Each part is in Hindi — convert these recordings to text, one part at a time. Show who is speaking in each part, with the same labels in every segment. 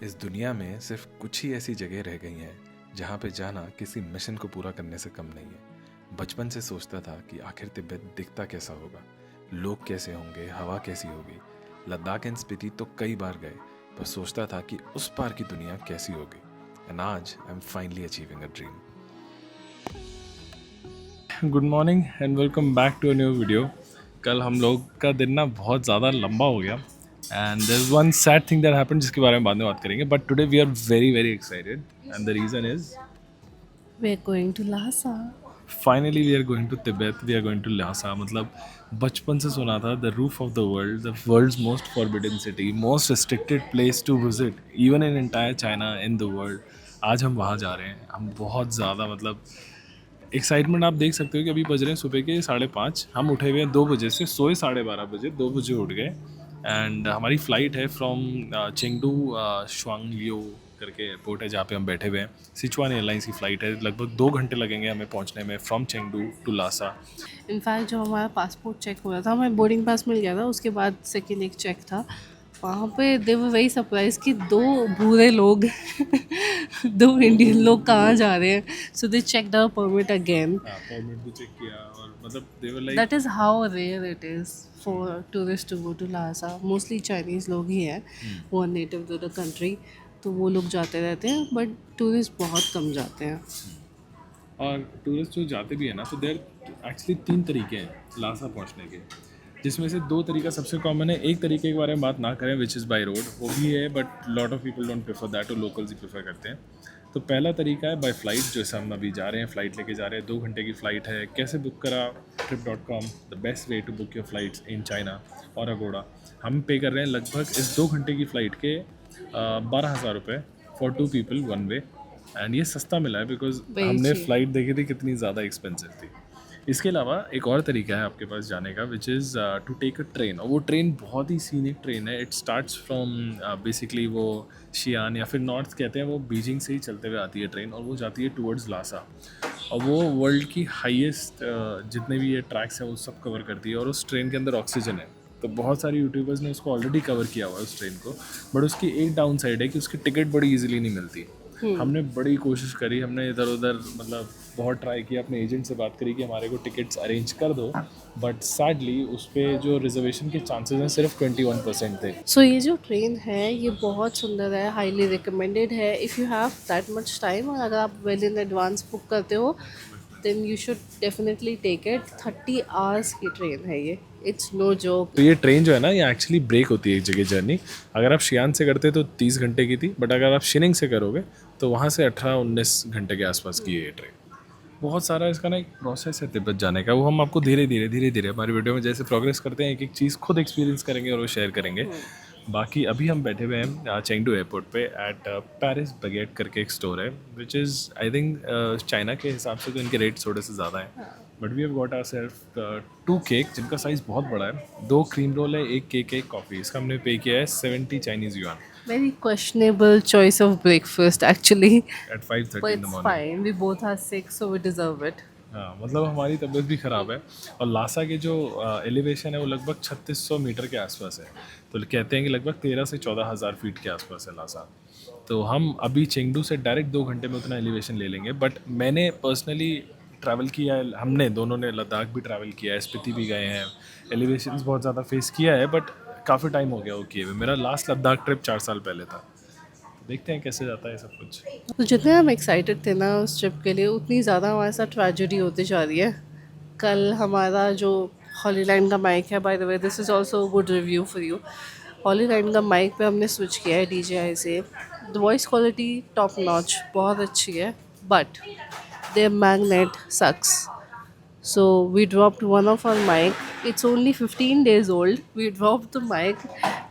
Speaker 1: इस दुनिया में सिर्फ कुछ ही ऐसी जगह रह गई हैं जहाँ पे जाना किसी मिशन को पूरा करने से कम नहीं है। बचपन से सोचता था कि आखिर तिब्बत दिखता कैसा होगा, लोग कैसे होंगे, हवा कैसी होगी। लद्दाख एंड स्पीति तो कई बार गए, पर सोचता था कि उस पार की दुनिया कैसी होगी। एंड आज I am finally achieving a dream. Good morning and welcome back to a new video. कल हम लोग का दिन ना बहुत ज़्यादा लंबा हो गया and there is one sad thing that happened जिसके बारे में बाद में बात करेंगे, but today we are very very excited and the reason is
Speaker 2: We're going to Lhasa.
Speaker 1: Finally we are going to Tibet, we are going to Lhasa. मतलब बचपन से सुना था the roof of the world's most forbidden city, most restricted place to visit even in entire China in the world. आज हम वहाँ जा रहे हैं। हम बहुत ज़्यादा मतलब एक्साइटमेंट आप देख सकते हो कि अभी बज रहे हैं सुबह के 5:30। हम उठे हुए हैं 2 बजे से, सोए 12:30 बजे, 2 बजे उठ गए। एंड हमारी फ़्लाइट है फ्रॉम चेंगडू शुआंगलियो करके एयरपोर्ट है जहाँ पे हम बैठे हुए हैं। सिचुआन एयरलाइंस की फ़्लाइट है। लगभग 2 घंटे लगेंगे हमें पहुँचने में from Chengdu to Lhasa.
Speaker 2: In fact जो हमारा पासपोर्ट चेक हुआ था, हमें बोर्डिंग पास मिल गया था, उसके बाद सेकेंड एक चेक था। वहाँ पे दे वर वेरी सरप्राइज कि दो बूढ़े लोग दो इंडियन लोग कहाँ जा रहे हैं। So they check the permit again.
Speaker 1: Permit भी चेक किया और मतलब they were
Speaker 2: that
Speaker 1: like
Speaker 2: is how rare it is for tourist to go to Lhasa. Mostly Chinese लोग ही हैं, वो are native to the country, तो वो लोग जाते रहते हैं, बट टूरिस्ट बहुत कम जाते हैं।
Speaker 1: और टूरिस्ट जो जाते भी हैं ना, तो देर एक्चुअली 3 तरीके हैं लासा पहुंचने के, जिसमें से 2 तरीका सबसे कॉमन है। एक तरीके के बारे में बात ना करें, विच इज़ बाय रोड, वो भी है but lot of people don't prefer that, और लोकल्स ही प्रेफर करते हैं। तो पहला तरीका है बाय फ्लाइट, जैसे हम अभी जा रहे हैं, फ़्लाइट लेके जा रहे हैं। 2 घंटे की फ़्लाइट है। कैसे बुक करा? trip.com, the best way to book your flights in China. और अगोड़ा हम पे कर रहे हैं लगभग इस 2 घंटे की फ़्लाइट के 12,000 रुपये for 2 people one way. And ये सस्ता मिला है बिकॉज
Speaker 2: वेरी
Speaker 1: हमने
Speaker 2: चीप।
Speaker 1: फ़्लाइट देखी थी कितनी ज़्यादा एक्सपेंसिव थी। इसके अलावा एक और तरीका है आपके पास जाने का, which is to take a train. और वो ट्रेन बहुत ही सीनिक ट्रेन है। इट स्टार्ट्स फ्रॉम बेसिकली वो शियान या फिर नॉर्थ कहते हैं, वो बीजिंग से ही चलते हुए आती है ट्रेन, और वो जाती है टूवर्ड्स लासा। और वो वर्ल्ड की हाईएस्ट जितने भी ये ट्रैक्स हैं वो सब कवर करती है। और उस ट्रेन के अंदर ऑक्सीजन है। तो बहुत सारे यूट्यूबर्स ने उसको ऑलरेडी कवर किया हुआ है उस ट्रेन को, बट उसकी एक डाउन साइड है कि उसकी टिकट बड़ी ईजिली नहीं मिलती। हमने बड़ी कोशिश करी, हमने इधर उधर मतलब बहुत ट्राई किया, अपने एजेंट से बात करी कि हमारे को टिकट्स अरेंज कर दो, बट सैडली उस पर जो रिजर्वेशन के चांसेस हैं सिर्फ 21% थे।
Speaker 2: सो ये जो ट्रेन है ये बहुत सुंदर है, हाईली रिकमेंडेड है if you have that much time. और अगर आप वेल इन एडवांस बुक करते हो then you should definitely take it. 30 hours की ट्रेन है ये, इट्स नो जोक।
Speaker 1: तो ये ट्रेन जो है ना, ये एक्चुअली ब्रेक होती है एक जगह जर्नी। अगर आप शियान से करते तो 30 घंटे की थी, बट अगर आप शिनिंग से करोगे तो वहाँ से 18-19 घंटे के आसपास की है ये ट्रेन। बहुत सारा इसका ना एक प्रोसेस है तिब्बत जाने का, वो हम आपको धीरे धीरे हमारी वीडियो में जैसे प्रोग्रेस करते हैं एक एक चीज़ खुद एक्सपीरियंस करेंगे और वो शेयर करेंगे। बाकी अभी हम बैठे हुए हैं चेंगडू एयरपोर्ट पे एट पेरिस बगेट करके एक स्टोर है, which is I think China के हिसाब से तो इनके रेट थोड़े से ज़्यादा हैं। But we have got our self 2 cake जिनका साइज़ बहुत बड़ा है। 2 क्रीम रोल है, एक केक, एक कॉफ़ी। इसका हमने पे किया है 70 Chinese yuan
Speaker 2: very questionable choice of breakfast actually,
Speaker 1: at 5:30
Speaker 2: but
Speaker 1: in the
Speaker 2: it's
Speaker 1: morning.
Speaker 2: Fine, we both are sick so we deserve it.
Speaker 1: हाँ, मतलब हमारी तबीयत भी ख़राब है। और लासा के जो एलिवेशन है वो लगभग 3600 मीटर के आसपास है। तो कहते हैं कि लगभग 13 से 14 हज़ार फीट के आसपास है लासा। तो हम अभी चेंगडू से डायरेक्ट 2 घंटे में उतना एलिवेशन ले लेंगे। बट मैंने पर्सनली ट्रैवल किया है, हमने दोनों ने लद्दाख भी ट्रैवल किया है, स्पीति भी गए हैं। एलिवेशन बहुत ज़्यादा फेस किया है, बट काफ़ी टाइम हो गया वो किए हुए। मेरा लास्ट लद्दाख ट्रिप 4 साल पहले था। देखते हैं कैसे जाता है सब कुछ।
Speaker 2: तो जितने हम एक्साइटेड थे ना उस ट्रिप के लिए, उतनी ज़्यादा हमारे साथ ट्रेजेडी होती जा रही है। कल हमारा जो हॉलीलैंड का माइक है, by the way this is also good review for you. Hollyland का माइक पे हमने स्विच किया है DJI से। The voice quality top notch, बहुत अच्छी है, but their magnet sucks. So we dropped one of our mic. It's only 15 days old. We dropped the mic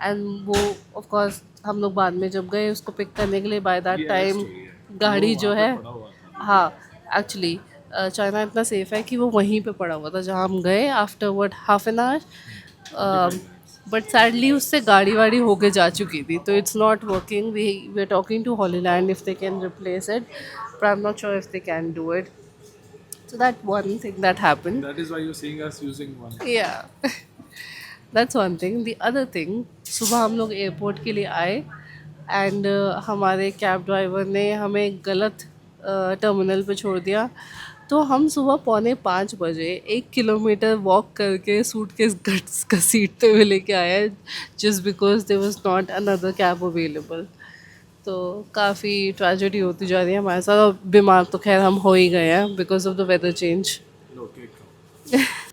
Speaker 2: and वो of course हम लोग बाद में जब गए उसको पिक करने के लिए, by that
Speaker 1: ये अलग
Speaker 2: time
Speaker 1: स्टोरी है। वो
Speaker 2: गाड़ी जो
Speaker 1: वहाँ पे
Speaker 2: है,
Speaker 1: पड़ा हुआ था।
Speaker 2: हाँ, एक्चुअली चाइना इतना सेफ है कि वो वहीं पे पड़ा हुआ था जहाँ हम गए after what half an hour.
Speaker 1: 45 minutes।
Speaker 2: But sadly उससे गाड़ी वाड़ी होके जा चुकी थी, तो it's not working. We are talking to Hollyland if they can replace it, but I am not sure if they can do it. So that one thing that happened.
Speaker 1: That is why you're seeing us using one.
Speaker 2: Yeah. That's one thing. The other thing, सुबह हम लोग एयरपोर्ट के लिए आए, एंड हमारे कैब ड्राइवर ने हमें गलत टर्मिनल पे छोड़ दिया। तो हम सुबह 4:45 बजे 1 किलोमीटर वॉक करके सूटकेस घसीटते हुए लेके आए, just because there was not another cab available. तो काफ़ी ट्रेजेडी होती जा रही है हमारे साथ, और बीमार तो खैर हम हो ही गए हैं because of the weather change.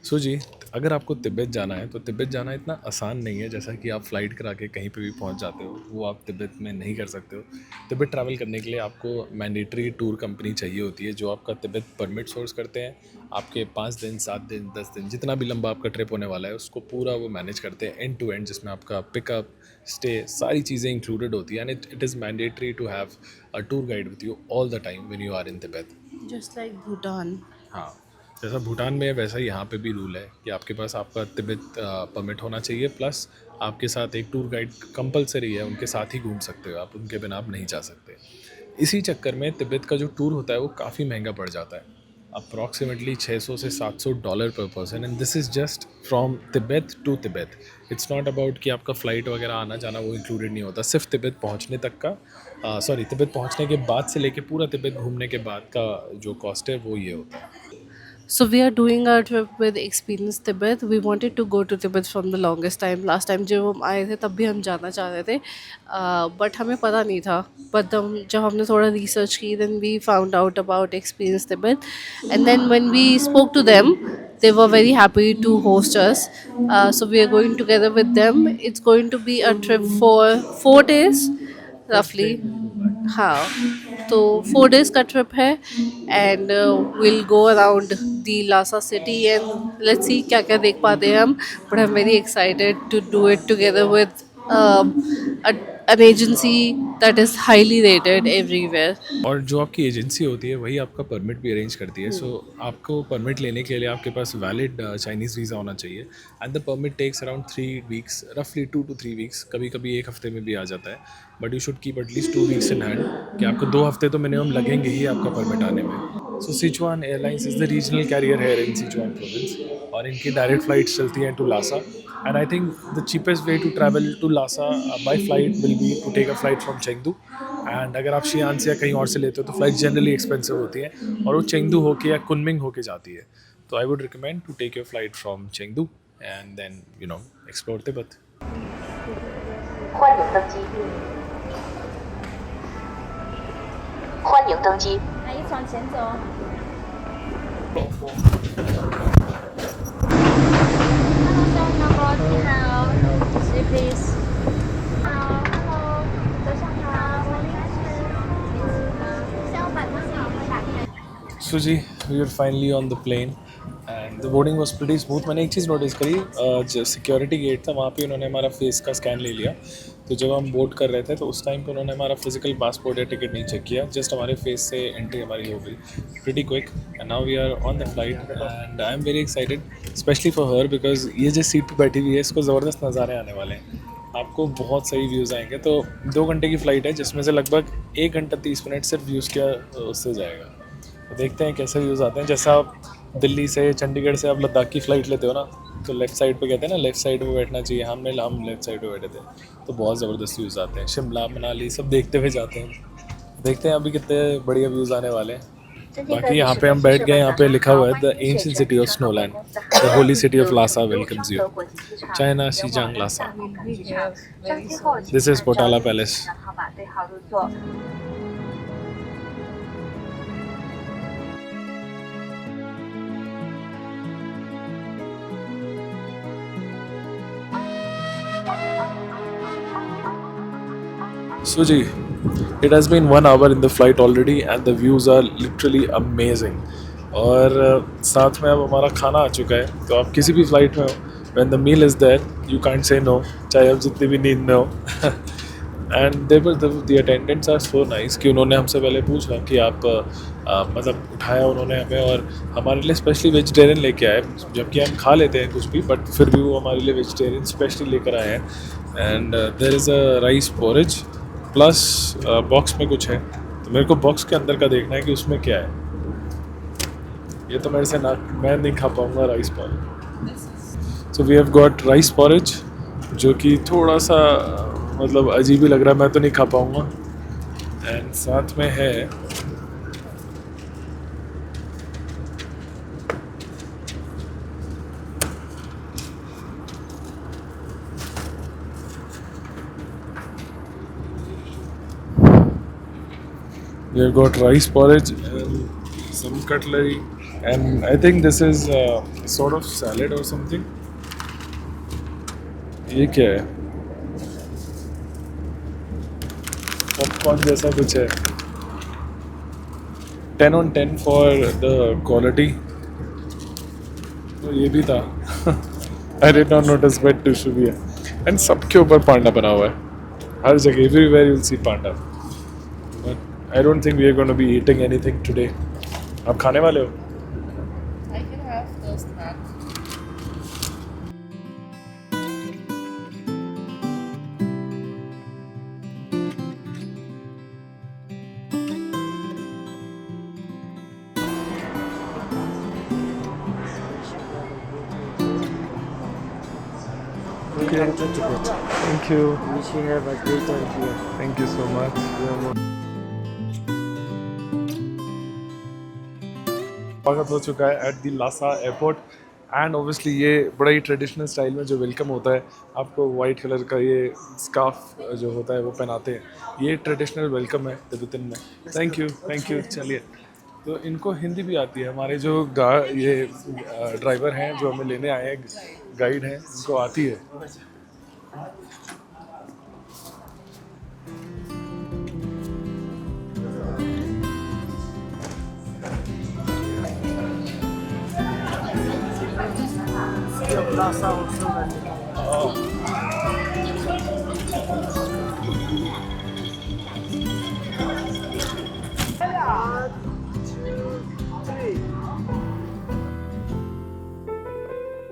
Speaker 1: So जी, अगर आपको तिब्बत जाना है तो तिब्बत जाना इतना आसान नहीं है जैसा कि आप फ़्लाइट करा के कहीं पे भी पहुंच जाते हो, वो आप तिब्बत में नहीं कर सकते हो। तिब्बत ट्रैवल करने के लिए आपको मैंडेटरी टूर कंपनी चाहिए होती है जो आपका तिब्बत परमिट सोर्स करते हैं। आपके 5 दिन, 7 दिन, 10 दिन, जितना भी लंबा आपका ट्रिप होने वाला है उसको पूरा वो मैनेज करते हैं एंड टू एंड, जिसमें आपका पिकअप, स्टे, सारी चीज़ें इंक्लूडेड होती हैं। And it is mandatory to have a tour guide with you all the time when you are in Tibet.
Speaker 2: Just like Bhutan.
Speaker 1: हाँ, जैसा भूटान में है वैसा ही यहाँ पे भी रूल है कि आपके पास आपका तिब्बत परमिट होना चाहिए, प्लस आपके साथ एक टूर गाइड कंपलसरी है, उनके साथ ही घूम सकते हो आप, उनके बिना आप नहीं जा सकते। इसी चक्कर में तिब्बत का जो टूर होता है वो काफ़ी महंगा पड़ जाता है, अप्रॉक्सीमेटली $600 से $700 पर person, and this is just from Tibet to Tibet. It's not about कि आपका फ़्लाइट वगैरह आना जाना वो इंक्लूडेड नहीं होता, सिर्फ तिब्बत पहुँचने तक का, सॉरी, तिब्बत पहुँचने के बाद से लेके पूरा तिब्बत घूमने के बाद का जो कॉस्ट है वो ये होता है।
Speaker 2: So we are doing our trip with Experience Tibet. We wanted to go to Tibet from the longest time. Last time जब हम आए थे तब भी हम जाना चाह रहे थे, बट हमें पता नहीं था। बट जब हमने थोड़ा रिसर्च की, then we found out about Experience Tibet, and then when we spoke to them, they were very happy to host us. So we are going together with them. It's going to be a trip for 4 days roughly. हाँ, तो 4 days का ट्रिप है, and will go around the Lhasa city and let's see क्या क्या देख पाते हैं हम। But I am very excited to do it together with an agency that is highly rated everywhere.
Speaker 1: और जो आपकी एजेंसी होती है वही आपका परमिट भी अरेंज करती है। सो आपको परमिट लेने के लिए आपके पास वैलिड चाइनीज़ वीज़ा होना चाहिए, and the permit takes around 3 weeks, रफली 2 to 3 वीक्स, कभी कभी 1 हफ्ते में भी आ जाता है, but you should keep at least 2 weeks in hand, कि आपको 2 हफ्ते तो मिनिमम लगेंगे ही आपका परमिट आने में। So Sichuan airlines is the regional carrier here in Sichuan province, और इनकी डायरेक्ट फ़्लाइट्स चलती हैं to Lhasa, and I think the cheapest way to travel to Lhasa by flight will be to take a flight from Chengdu. And अगर आप शियान से या कहीं और से लेते हो तो फ्लाइट जनरली एक्सपेंसिव होती है, और वो चेंगदू होके या कुनमिंग होके जाती है। तो I would recommend to take your flight from Chengdu and then explore Tibet.
Speaker 3: 欢迎登机，欢迎登机。
Speaker 4: 阿姨往前走。Hello， number 你好 ，Sir please。Hello， 早上好，我应该是下午8点钟打开。
Speaker 1: so जी, we are finally on the plane and the boarding was pretty smooth. मैंने एक चीज़ नोटिस करी, जो सिक्योरिटी गेट था वहाँ पे उन्होंने हमारा फेस का स्कैन ले लिया, तो जब हम बोर्ड कर रहे थे तो उस टाइम पे उन्होंने हमारा फिजिकल पासपोर्ट या टिकट नहीं चेक किया, जस्ट हमारे फेस से एंट्री हमारी हो गई pretty quick, and now we are on the flight and I am very excited specially for her, because ये जिस सीट पर बैठी हुई है इसको ज़बरदस्त नज़ारे आने वाले हैं, आपको बहुत सही व्यूज़ आएंगे। तो 2 घंटे की फ़्लाइट है जिसमें से लगभग 1 घंटा 30 मिनट सिर्फ व्यूज़ का उससे जाएगा, तो देखते हैं कैसे व्यूज़ आते हैं। जैसा आप दिल्ली से, चंडीगढ़ से आप लद्दाख की फ़्लाइट लेते हो ना, तो लेफ़्ट साइड पे कहते हैं ना, लेफ़्ट साइड पे बैठना चाहिए, हम लेफ़्ट साइड पे बैठे थे, तो बहुत ज़बरदस्त व्यूज़ आते हैं। शिमला, मनाली सब देखते हुए जाते हैं, देखते हैं अभी कितने बढ़िया व्यूज़ आने वाले हैं। बाकी यहाँ पे हम बैठ गए, यहाँ पे लिखा हुआ है the ancient city of Snowland, the holy city of Lhasa welcomes you, China Xizang Lhasa. This is Potala Palace.
Speaker 3: 让他把对号入座。
Speaker 1: So जी, it has been 1 hour in the flight already and the views are literally amazing. और साथ में अब हमारा खाना आ चुका है, तो आप किसी भी फ्लाइट में हो, when the meal is there, you can't say no, चाहे आप जितनी भी नींद में हो। And the attendants are so nice कि उन्होंने हमसे पहले पूछा कि आप मतलब उठाया उन्होंने हमें, और हमारे लिए स्पेशली वेजिटेरियन लेके आए, जबकि हम खा लेते हैं कुछ भी, बट फिर भी वो हमारे लिए वेजिटेरियन स्पेशली लेकर आए हैं। And there is a rice porridge plus box में कुछ है, तो मेरे को बॉक्स के अंदर का देखना है कि उसमें क्या है। ये तो मेरे से ना, मैं नहीं खा पाऊँगा rice porridge. So we have got rice porridge, जो कि थोड़ा सा मतलब अजीब ही लग रहा है, मैं तो नहीं खा पाऊँगा। एंड साथ में है we have got rice porridge and some cutlery, and I think this is sort of salad or something. ये क्या है? पॉपकॉर्न जैसा कुछ है। 10 on 10 for the quality. तो ये भी था। I did not notice but tissue भी है। And सबके ऊपर पांडा बना हुआ है। हर जगह everywhere you'll see Panda. But I don't think we are going to be eating anything today. आप खाने वाले हो?
Speaker 2: I can have the snack.
Speaker 1: Okay. Thank you.
Speaker 5: Wish you have a great time here.
Speaker 1: Thank you so much. स्वागत हो चुका है at the Lhasa airport and obviously ये बड़ा ही ट्रेडिशनल स्टाइल में जो वेलकम होता है, आपको वाइट कलर का ये स्कार्फ जो होता है वो पहनाते हैं। ये ट्रेडिशनल वेलकम है तिब्बतन में। Thank you. चलिए, तो इनको हिंदी भी आती है। हमारे जो ये ड्राइवर हैं जो हमें लेने आए हैं, गाइड हैं, इनको आती है।
Speaker 5: Lhasa also running.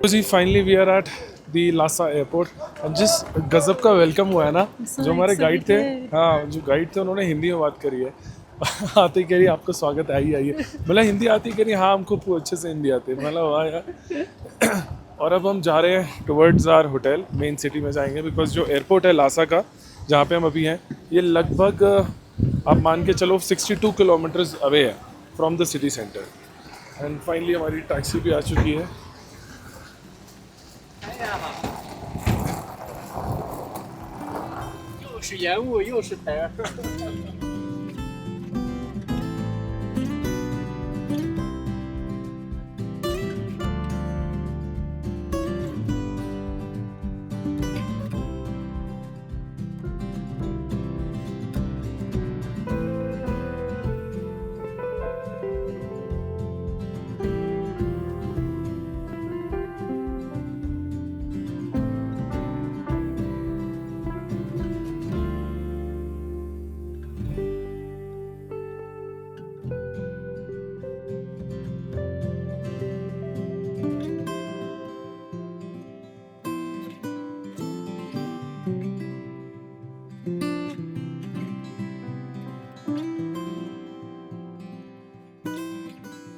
Speaker 1: तो जी finally we are at the Lhasa airport. और जिस गजब का वेलकम हुआ है ना, जो हमारे गाइड थे, हाँ जो गाइड थे उन्होंने हिंदी में बात करी है। आते ही कह रही आपको स्वागत है, आइए। मतलब हिंदी आती कह रही, हाँ हमको अच्छे से हिंदी आती है। मतलब वाह यार। और अब हम जा रहे हैं towards our hotel, main city में जाएंगे, बिकॉज जो एयरपोर्ट है लासा का जहाँ पे हम अभी हैं, ये लगभग आप मान के चलो 62 किलोमीटर्स अवे है from the city centre. And finally हमारी टैक्सी भी आ चुकी है।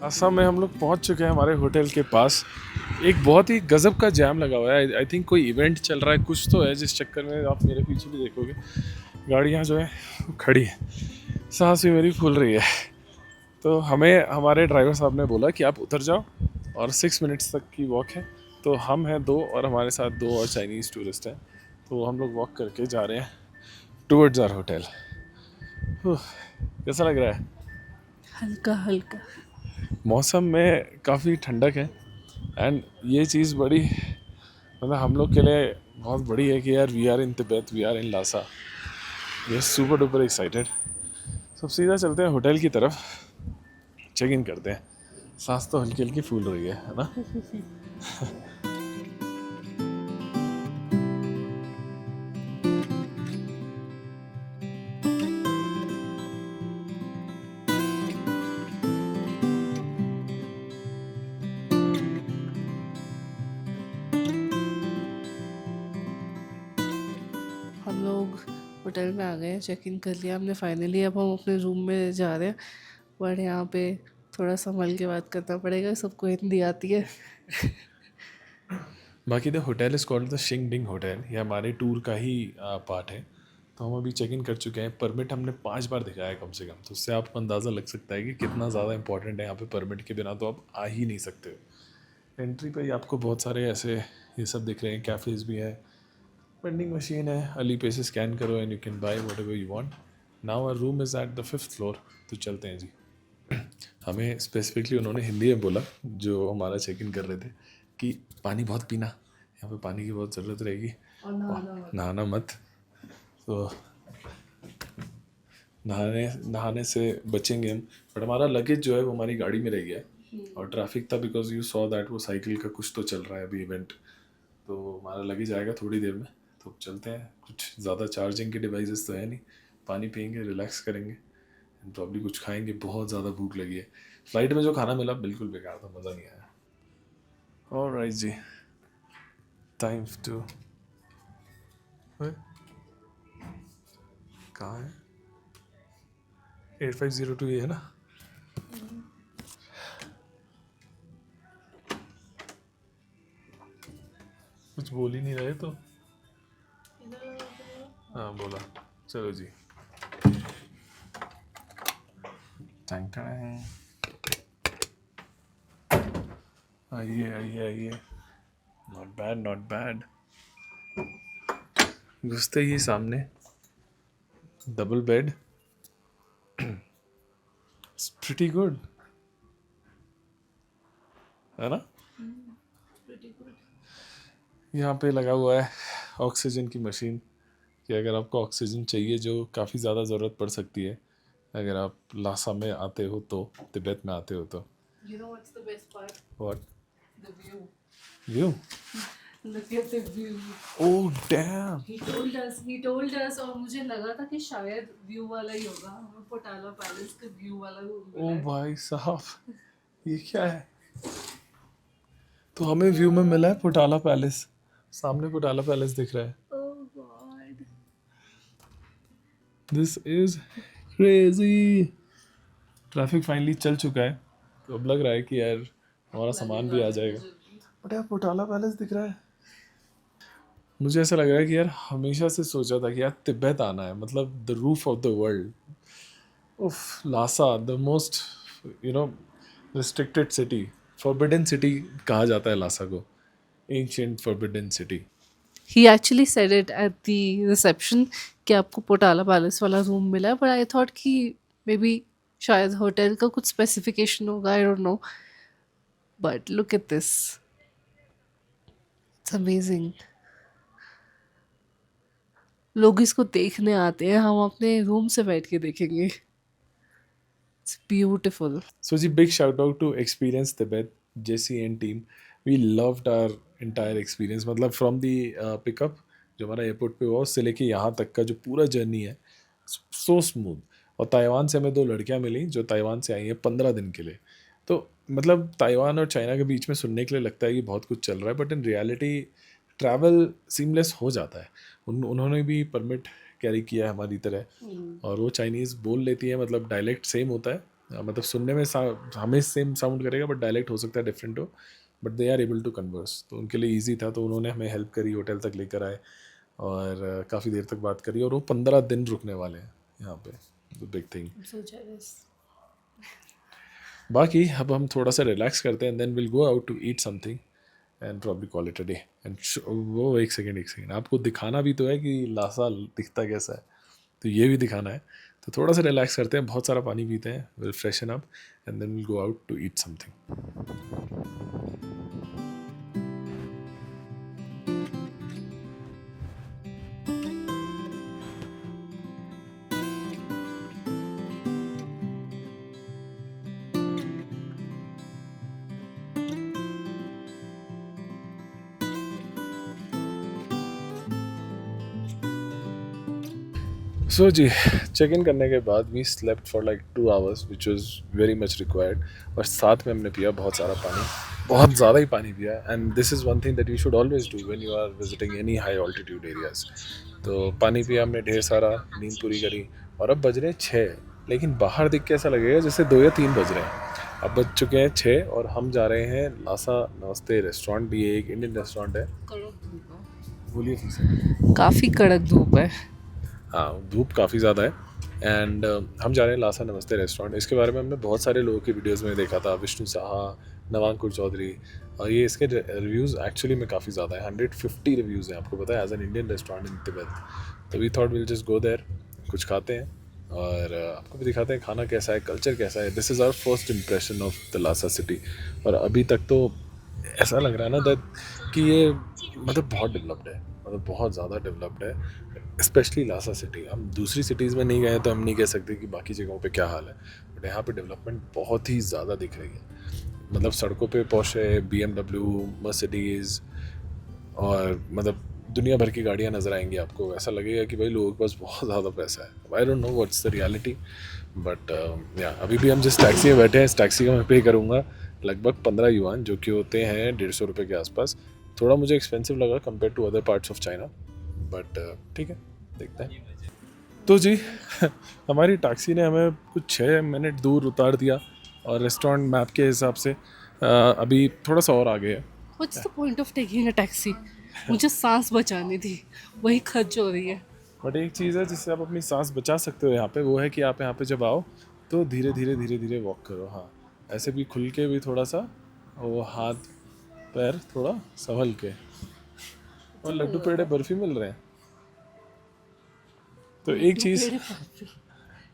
Speaker 1: असम में हम लोग पहुंच चुके हैं हमारे होटल के पास। एक बहुत ही गजब का जैम लगा हुआ है। आई थिंक कोई इवेंट चल रहा है, कुछ तो है, जिस चक्कर में आप मेरे पीछे भी देखोगे गाड़ियां जो है खड़ी है। सांस भी मेरी फूल रही है। तो हमें हमारे ड्राइवर साहब ने बोला कि आप उतर जाओ और 6 मिनट्स तक की वॉक है। तो हम हैं 2 और हमारे साथ 2 और चाइनीज़ टूरिस्ट हैं। तो हम लोग वॉक करके जा रहे हैं टूवर्ड्स आवर होटल। कैसा लग रहा है?
Speaker 2: हल्का हल्का
Speaker 1: मौसम में काफ़ी ठंडक है। एंड ये चीज़ बड़ी मतलब हम लोग के लिए बहुत बड़ी है कि यार we are in Tibet, we are in Lhasa. We are super duper excited. सब सीधा चलते हैं होटल की तरफ, चेक इन करते हैं। सांस तो हल्की हल्की फूल रही है ना?
Speaker 2: हम लोग होटल में आ गए हैं, चेक इन कर लिया हमने फाइनली। अब हम अपने रूम में जा रहे हैं। बट यहाँ पे थोड़ा संभल के बात करना पड़ेगा, सबको हिंदी आती है।
Speaker 1: बाकी the hotel is called the शिंग डिंग होटल। ये हमारे टूर का ही पार्ट है। तो हम अभी चेक इन कर चुके हैं। परमिट हमने 5 बार दिखाया है कम से कम, तो उससे आपको अंदाज़ा लग सकता है कि कितना ज़्यादा इंपॉर्टेंट है यहाँ पे। परमिट के बिना तो आप आ ही नहीं सकते हो। एंट्री पे ही आपको बहुत सारे ऐसे ये सब दिख रहे हैं, कैफ़ेज़ भी है, वेंडिंग मशीन है, अली पे से स्कैन करो and you can buy whatever you want. Now our room is at the 5th floor. तो चलते हैं जी। हमें स्पेसिफिकली उन्होंने हिंदी में बोला, जो हमारा चेक इन कर रहे थे, कि पानी बहुत पीना, यहाँ पे पानी की बहुत ज़रूरत रहेगी और नहाना मत। तो नहाने से बचेंगे हम। बट हमारा लगेज जो है वो हमारी गाड़ी में रह गया है और ट्रैफिक था, बिकॉज यू सॉ दैट वो साइकिल का कुछ तो चल रहा है अभी इवेंट। तो हमारा लगेज आएगा थोड़ी देर में, तो चलते हैं। कुछ ज़्यादा चार्जिंग के डिवाइसेस तो है नहीं, पानी पियेंगे, रिलैक्स करेंगे एंड प्रॉब्ली कुछ खाएंगे। बहुत ज़्यादा भूख लगी है। फ्लाइट में जो खाना मिला बिल्कुल बेकार था, मज़ा नहीं आया। ऑलराइट जी, टाइम टू कहाँ है? 8502 ये है ना? कुछ बोल ही नहीं रहे तो हाँ बोला। चलो जी, टैंक टैंक। आइए आइए आइए, नॉट बैड नॉट बैड। घुसते ही सामने double bed, it's pretty good, है ना? यहाँ पे लगा हुआ है ऑक्सीजन की मशीन, कि अगर आपको ऑक्सीजन चाहिए, जो काफ़ी ज़्यादा ज़रूरत पड़ सकती है अगर आप लासा में आते हो, तो तिब्बत में आते हो तो।
Speaker 2: You know what's the best part?
Speaker 1: What?
Speaker 2: The view.
Speaker 1: View?
Speaker 2: Look at the view.
Speaker 1: Oh damn!
Speaker 2: He told us और मुझे लगा था कि शायद व्यू वाला ही होगा। हमें पोटाला पैलेस के व्यू वाला रूम मिला
Speaker 1: ओ
Speaker 2: है।
Speaker 1: भाई साहब, ये क्या है? तो हमें व्यू में मिला है पोटाला पैलेस, सामने पोटाला पैलेस दिख रहा है।
Speaker 2: Oh God.
Speaker 1: This is crazy. Traffic finally चल चुका है, तो अब लग रहा है कि यार हमारा सामान भी आ जाएगा। बट यार पोटाला पैलेस दिख रहा है। मुझे ऐसा लग रहा है कि यार हमेशा से सोचा था कि यार तिब्बत आना है, मतलब the roof of the world. उफ, Lhasa, the most restricted city, forbidden city कहा जाता है लासा को, ancient forbidden city.
Speaker 2: He actually said it at the reception कि आपको पोटाला पैलेस वाला रूम मिला है, but I thought कि maybe शायद होटल का कुछ स्पेसिफिकेशन होगा, I don't know. But look at this. It's amazing. लोग इसको देखने आते हैं, हम अपने रूम से बैठ के देखेंगे। It's beautiful.
Speaker 1: So ji, big shout out to Experience Tibet, JC and team. We loved our entire experience. मतलब from the pickup जो हमारा एयरपोर्ट पे हुआ, उससे लेके यहाँ तक का जो पूरा जर्नी है, so smooth. और ताइवान से हमें 2 लड़कियाँ मिली जो ताइवान से आई हैं 15 दिन के लिए। तो मतलब ताइवान और चाइना के बीच में सुनने के लिए लगता है कि बहुत कुछ चल रहा है, but in reality travel seamless हो जाता है। उन्होंने भी परमिट कैरी किया है हमारी तरह, और वो चाइनीज़ बोल लेती है, मतलब डायलेक्ट सेम होता है, मतलब सुनने में हमें सेम साउंड करेगा बट डायलेक्ट हो सकता है डिफरेंट हो, but they are able to converse. तो उनके लिए ईजी था, तो उन्होंने हमें हेल्प करी, होटल तक लेकर आए और काफ़ी देर तक बात करी, और वो 15 दिन रुकने वाले हैं यहाँ पे। The big thing.
Speaker 2: So jealous.
Speaker 1: बाकी अब हम थोड़ा सा रिलैक्स करते हैं, and then will go out to eat something and probably call it a day. And वो एक सेकेंड आपको दिखाना भी तो है कि लासा दिखता कैसा है, तो ये भी दिखाना है। तो थोड़ा सा रिलैक्स करते हैं, बहुत सारा पानी पीते हैं, will freshen up and then will go out to eat something. So जी, चेक इन करने के बाद we slept for like 2 hours which was very much required, और साथ में हमने पिया बहुत सारा पानी, बहुत ज़्यादा ही पानी पिया। And this is one thing that you should always do when you are visiting any high altitude areas. तो पानी पिया हमने ढेर सारा, नींद पूरी करी, और अब बज रहे 6, लेकिन बाहर दिख के ऐसा लगेगा जैसे 2 या 3 बज रहे हैं। अब बज चुके हैं 6 और हम जा रहे हैं लासा नमस्ते रेस्टोरेंट। ये एक इंडियन रेस्टोरेंट है। बोलिए फिर से।
Speaker 2: काफ़ी कड़क धूप है।
Speaker 1: हाँ, धूप काफ़ी ज़्यादा है। एंड हम जा रहे हैं लासा नमस्ते रेस्टोरेंट। इसके बारे में हमने बहुत सारे लोगों की वीडियोस में देखा था, विष्णु साहा, नवांकुर चौधरी, और ये इसके रिव्यूज़ एक्चुअली में काफ़ी ज़्यादा है। 150 रिव्यूज़ हैं, आपको पता है, as an Indian restaurant in Tibet. तो we thought will just go there, कुछ खाते हैं और आपको भी दिखाते हैं खाना कैसा है, कल्चर कैसा है। This is our first impression of the Lhasa city. और अभी तक तो ऐसा लग रहा है ना दैट कि ये मतलब बहुत डेवलप्ड है, मतलब बहुत ज़्यादा डेवलप्ड है, स्पेशली लासा सिटी। हम दूसरी सिटीज़ में नहीं गए तो हम नहीं कह सकते कि बाकी जगहों पे क्या हाल है, बट यहाँ पे डेवलपमेंट बहुत ही ज़्यादा दिख रही है। मतलब सड़कों पे पोर्शे, BMW, मर्सिडीज़ और मतलब दुनिया भर की गाड़ियाँ नज़र आएंगी आपको। ऐसा लगेगा कि भाई लोगों के पास बहुत ज़्यादा पैसा है। I don't know what's the reality, but या अभी भी हम जिस टैक्सी में बैठे हैं, इस टैक्सी का मैं पे करूँगा लगभग 15 युआन, जो कि होते हैं 150 रुपये के आसपास। थोड़ा मुझे एक्सपेंसिव लगा compare to other parts of China, but ठीक है, देखते हैं। तो जी हमारी टैक्सी ने हमें कुछ 6 मिनट दूर उतार दिया और रेस्टोरेंट मैप के हिसाब से अभी थोड़ा सा और आगे है।
Speaker 2: What's the point of taking a taxi? मुझे सांस बचानी थी, वही खर्च हो रही है।
Speaker 1: बट एक चीज़ है जिससे आप अपनी सांस बचा सकते हो यहाँ पे, वो है कि आप यहाँ पे जब आओ तो धीरे धीरे धीरे धीरे वॉक करो। हाँ, ऐसे भी खुल के भी थोड़ा सा, वो हाथ पैर थोड़ा संभल के। और लड्डू पेड़े बर्फी मिल रहे हैं। तो एक चीज़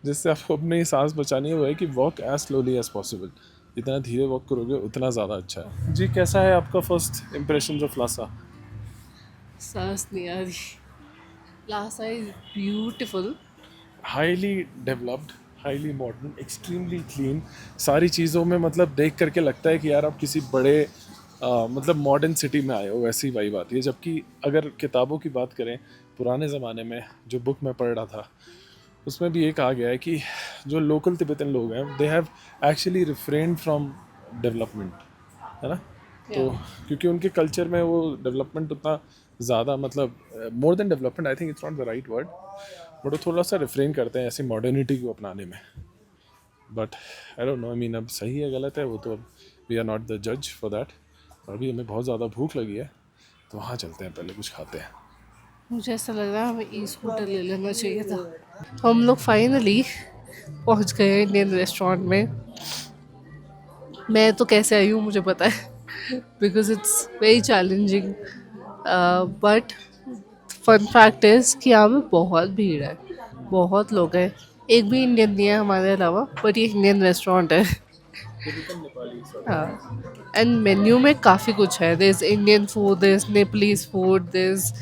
Speaker 1: जिससे आपको अपनी सांस बचानी है वो है कि walk as slowly as possible. जितना धीरे वॉक करोगे उतना ज़्यादा अच्छा है। जी, कैसा है आपका फर्स्ट इम्प्रेशन ऑफ लासा?
Speaker 2: सांस नहीं आ रही। Lhasa is beautiful.
Speaker 1: Highly developed, highly modern, extremely clean. सारी चीज़ों में मतलब देख करके लगता है कि यार आप किसी बड़े मतलब मॉडर्न सिटी में आए हो, वैसी वाइब आती है। जबकि अगर किताबों की बात करें, पुराने ज़माने में जो बुक मैं पढ़ रहा था उसमें भी ये कहा गया है कि जो लोकल तिब्बतन लोग हैं they have actually refrained from development, है ना। तो क्योंकि उनके कल्चर में वो डेवलपमेंट उतना ज़्यादा, मतलब more than development, I think it's not the right word, but वो थोड़ा सा रिफ्रेन करते हैं ऐसी मॉडर्निटी को अपनाने में। But I don't know, I mean अब सही है गलत है वो तो अब वी आर नॉट द जज फॉर दैट। अभी हमें बहुत ज़्यादा भूख लगी है तो वहाँ चलते हैं, पहले कुछ खाते हैं।
Speaker 2: मुझे ऐसा लग रहा है हमें ई स्कूटर ले लेना चाहिए था। हम लोग फाइनली पहुंच गए इंडियन रेस्टोरेंट में। मैं तो कैसे आई हूँ मुझे पता है, because it's very challenging, but fun fact is कि यहाँ पे बहुत भीड़ है, बहुत लोग हैं। एक भी इंडियन नहीं है हमारे अलावा, बट ये इंडियन रेस्टोरेंट है। हाँ, एंड मेन्यू में काफ़ी कुछ है। There is Indian food, there is Nepalese food, there is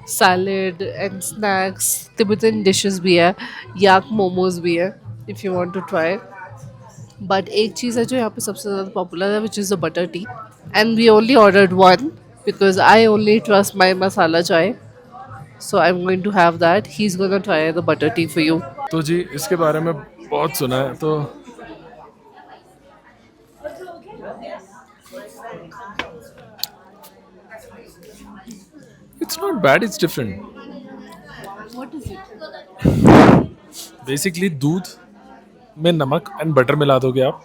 Speaker 2: salad and snacks, Tibetan dishes भी है, याक मोमोज भी है if you want to try. But एक चीज़ है जो यहाँ पे सबसे ज़्यादा पॉपुलर है, which is the butter tea, and we only ordered one because I only trust my masala chai, so I am going to have that. He is gonna try the butter tea for you.
Speaker 1: तो जी इसके बारे में बहुत सुना है, तो it's not bad, it's different.
Speaker 2: What is it?
Speaker 1: Basically दूध में नमक एंड बटर मिला दोगे आप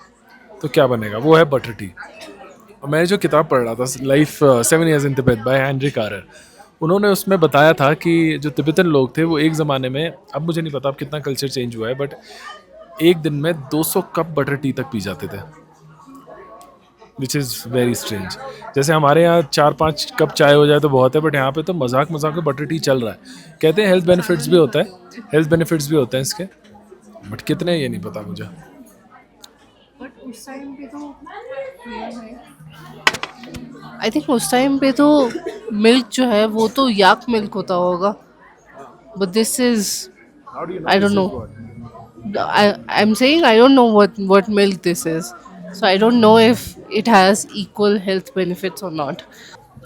Speaker 1: तो क्या बनेगा, वो है बटर टी। और मैं जो किताब पढ़ रहा था, life 7 Years in Tibet by Henry Harrer, उन्होंने उसमें बताया था कि जो तिब्बतन लोग थे वो एक ज़माने में, अब मुझे नहीं पता अब कितना कल्चर चेंज हुआ है, बट एक दिन में 200 कप बटर टी तक पी जाते थे, विच इज़ वेरी स्ट्रेंज। जैसे हमारे यहाँ 4-5 कप चाय हो जाए तो बहुत है, बट यहाँ पे तो मजाक मजाक में बटर टी चल रहा है। कहते हैं हेल्थ बेनिफिट्स भी होता है, हेल्थ बेनिफिट्स भी होते हैं इसके, बट कितने ये नहीं पता मुझे।
Speaker 2: बट उस टाइम पे तो आई थिंक उस टाइम पे तो मिल्क जो है वो तो याक मिल्क होता होगा, but this is I don't know. I'm saying I don't know what milk this is, so I don't know if it has equal health benefits or not.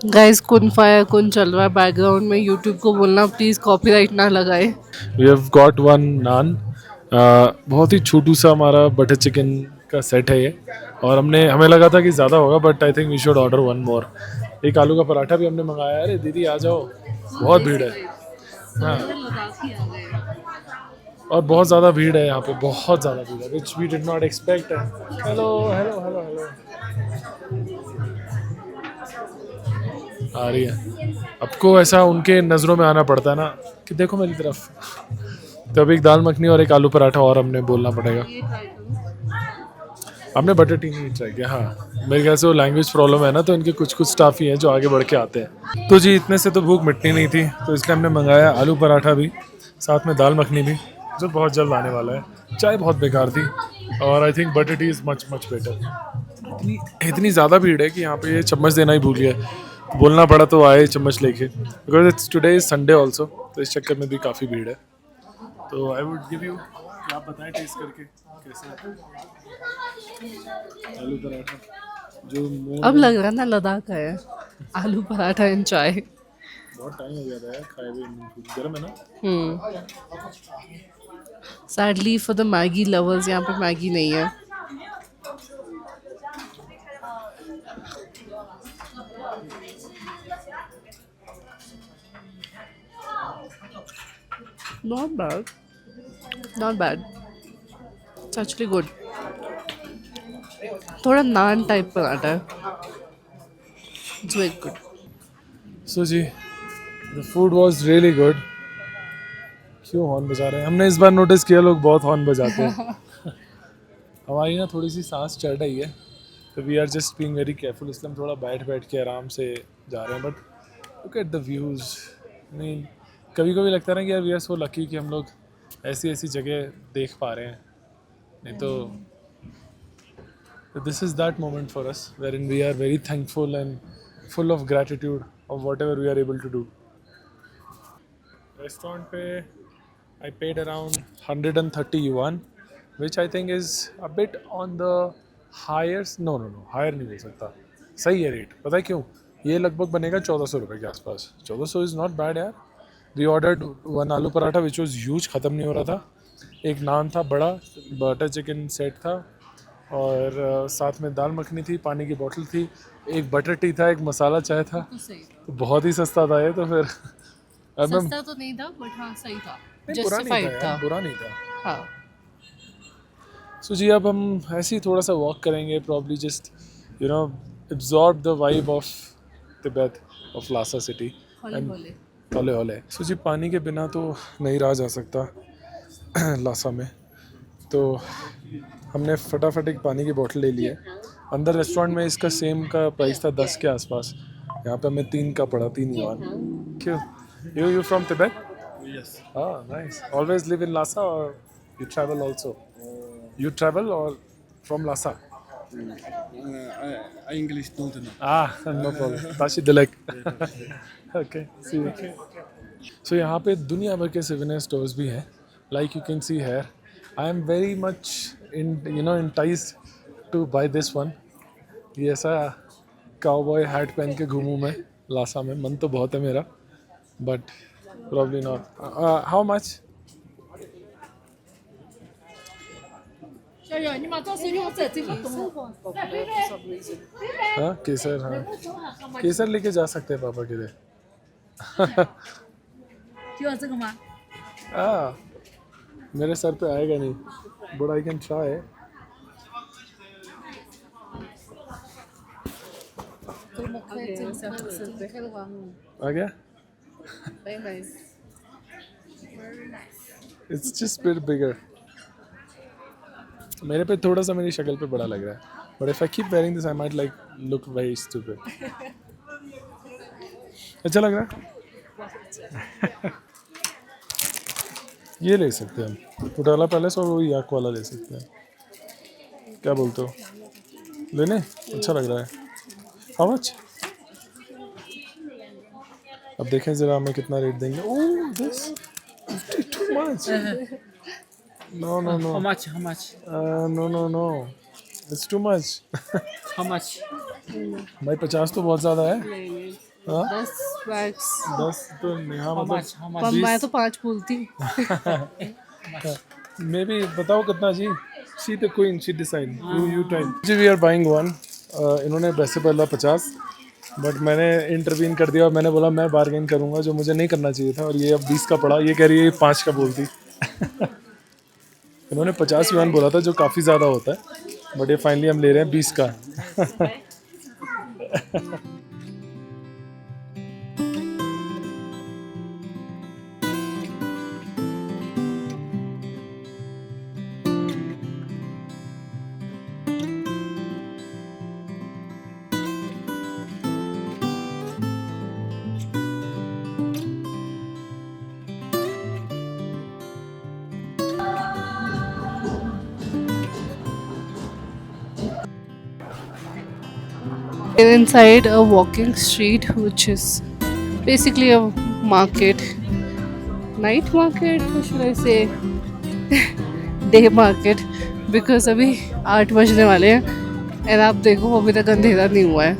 Speaker 2: Guys, कुन फायर कुन चल रहा है बैकग्राउंड में, यूट्यूब को बोलना प्लीज़ कॉपीराइट ना लगाए।
Speaker 1: वी हैव गॉट वन नान, बहुत ही छोटू सा हमारा बटर चिकन का सेट है ये, और हमें लगा था कि ज़्यादा होगा, but I think we should order one more. एक आलू का पराठा भी हमने मंगाया। अरे दीदी आ जाओ, बहुत भीड़ है। हाँ, और बहुत ज़्यादा भीड़ है यहाँ पे, बहुत ज़्यादा भीड़ है, which we did not expect. Hello hello hello hello, आ रही है। आपको ऐसा उनके नज़रों में आना पड़ता है ना कि देखो मेरी तरफ। तो अब एक दाल मखनी और एक आलू पराठा और हमने बोलना पड़ेगा। हमने बटर टी नहीं ट्राई किया। हाँ, मेरे ख्याल से वो लैंग्वेज प्रॉब्लम है ना, तो इनके कुछ कुछ स्टाफ ही हैं जो आगे बढ़ के आते हैं। तो जी इतने से तो भूख मिटनी नहीं थी, तो इसलिए हमने मंगाया आलू पराठा भी, साथ में दाल मखनी भी, जो बहुत जल्द आने वाला है। चाय बहुत बेकार थी और I think butter tea is much much better. इतनी ज़्यादा भीड़ है कि यहाँ पे ये चम्मच देना ही भूल गया, बोलना पड़ा तो आए चम्मच लेके, because it's today is Sunday also, तो इस चक्कर में भी काफ़ी भीड़ है। तो आई वुड गिव यू, आप बताएं टेस्ट करके कैसा है आलू पराठा। जो
Speaker 2: अब लग रहा है ना लद्दाख है आलू पराठा एंड चाय।
Speaker 1: बहुत टाइम हो गया था यार खाए हुए इंडियन फूड, गर्म है ना।
Speaker 2: Sadly for the Maggi lovers यहाँ पे मैगी नहीं है। Not bad. Not bad. It's actually good. थोड़ा नान टाइप पराठा है। It's very good.
Speaker 1: सो जी the food was really good. क्यों हॉर्न बजा रहे हैं? हमने इस बार नोटिस किया लोग बहुत हॉर्न बजाते हैं। हमारी ना थोड़ी सी सांस चढ़ रही है, तो we are just being very careful, इसलिए हम थोड़ा बैठ बैठ के आराम से जा रहे हैं। But look at the views. नहीं, कभी कभी लगता है ना कि यार वी आर सो लकी कि हम लोग ऐसी ऐसी जगह देख पा रहे हैं। नहीं तो this is that moment for us wherein we are very thankful and full of gratitude of whatever we are able to do. Restaurant पे I paid around 130 yuan, which I think is a bit on the higher, no, higher नहीं हो सकता, सही है रेट। पता है क्यों? ये लगभग बनेगा 1400 रुपये के आसपास। 1400 इज़ नॉट बैड यार। वी ऑर्डर्ड वन आलू पराठा विच वॉज ह्यूज, ख़त्म नहीं हो रहा था। एक नान था बड़ा, बटर चिकन सेट था, और साथ में दाल मखनी थी, पानी की बोतल थी, एक बटर टी था, एक मसाला चाय था। तो बहुत ही सस्ता था ये। तो फिर
Speaker 2: सस्ता तो नहीं था बट हाँ सही था,
Speaker 1: जस्टिफाइड था, बुरा नहीं था।
Speaker 2: हाँ।
Speaker 1: सो जी अब हम ऐसे ही थोड़ा सा वॉक करेंगे, probably just you know absorb the vibe of Tibet, of Lhasa city and होले होले। सो जी पानी के बिना तो नहीं रहा जा सकता लासा में, तो हमने फटाफट एक पानी की बोतल ले ली है। अंदर रेस्टोरेंट में इसका सेम का प्राइस था 10 के आसपास, यहाँ पे हमें 3 का पड़ा, 3 युआन। क्यों? You from Tibet?
Speaker 5: Yes.
Speaker 1: Ah, nice. Always live in Lhasa or you travel also? You travel or from Lhasa?
Speaker 5: I English don't know.
Speaker 1: Ah, no problem. Tashi Dilek. Okay, see you. So यहाँ पे दुनिया भर के souvenir stores भी हैं. Like you can see here. I am very much enticed to buy this one. ये ऐसा cowboy hat पहन के घूमूं मैं लासा में, मन तो बहुत है मेरा, but probably not. How much? हाँ केसर, हाँ केसर लेके जा सकते हैं पापा के लिए। मेरे सर पे आएगा नहीं, but I can try. आ गया?
Speaker 2: Very nice.
Speaker 1: It's just bit bigger. मेरे पे थोड़ा सा मेरी शक्ल पे बड़ा लग रहा है, but if I keep wearing this I might like look very stupid. अच्छा लग रहा है? ये ले सकते हैं हम, पुटाला पैलेस और वो याक वाला ले सकते हैं। क्या बोलते हो? लेने? अच्छा लग रहा है। How much? अब देखें ज़रा हमें कितना रेट देंगे। Oh this too much. No.
Speaker 5: How much?
Speaker 1: No. It's too much.
Speaker 5: How much?
Speaker 1: भाई 50 तो बहुत ज़्यादा है। हाँ
Speaker 2: 10 bags।
Speaker 1: 10 तो नहीं, हाँ
Speaker 5: How
Speaker 1: मतलब
Speaker 5: much? How much?
Speaker 2: पर मैं तो 5 बोलती।
Speaker 1: मे बी बताओ कितना जी। She the queen, she decide. You time जी। We are buying one. इन्होंने वैसे बोला 50, बट मैंने इंटरवीन कर दिया और मैंने बोला मैं बार्गेन करूंगा, जो मुझे नहीं करना चाहिए था, और ये अब 20 का पड़ा। ये कह रही है 5 का बोलती। इन्होंने 50 युआन बोला था, जो काफ़ी ज़्यादा होता है, बट ये फाइनली हम ले रहे हैं 20 का।
Speaker 2: We're inside a walking street which is basically a market, night market, what should I say, day market, because अभी 8 बजने वाले हैं एंड आप देखो अभी तक अंधेरा नहीं हुआ है.